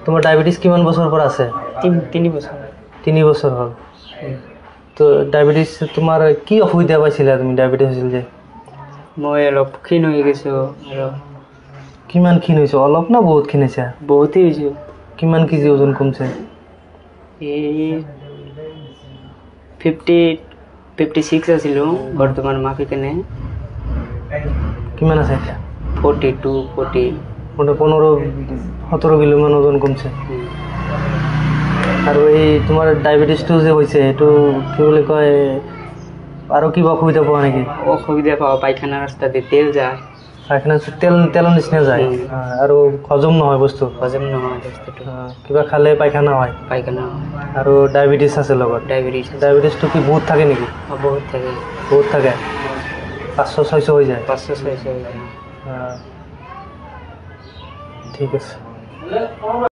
তোমাৰ ডায়াবেটিস কিমান বছৰ পৰা আছে? 3 বছৰ। 3 বছৰ হ'ল। তো ডায়াবেটিস তোমাৰ কি অসুবিধা পাইছিলা তুমি ডায়াবেটিস হৈছিল যে? মই অলপ ক্ষীণ হৈ গৈছোঁ আৰু কিমান ক্ষীণ হৈছো? অলপ না বহুত ক্ষীণ হৈছা? বহুতেই হৈছোঁ। কিমান কেজি ওজন কমছে? এই 56 আছিলোঁ বৰ্তমান মাপি কেনে কিমান আছে এতিয়া? 42 40 মানে 15-17 কিলোমান ওজন কমছে। আৰু এই তোমাৰ ডায়াবেটিসটো যে হৈছে এইটো কি বুলি কয় আৰু কিবা অসুবিধা পোৱা নেকি? অসুবিধা পাওঁ, পায়খানা ৰাস্তাতে তেল যায়। পায়খানা তেলৰ নিচিনা যায় আৰু হজম নহয় বস্তু? হজম নহয় বস্তুটো। কিবা খালে পায়খানা হয়? পায়খানা আৰু ডায়াবেটিস আছে লগত? ডায়াবেটিসটো কি বহুত থাকে নেকি? বহুত থাকে। বহুত থাকে? 500-600 হৈ যায়? 500-600 হৈ যায়। ঠিক আছে।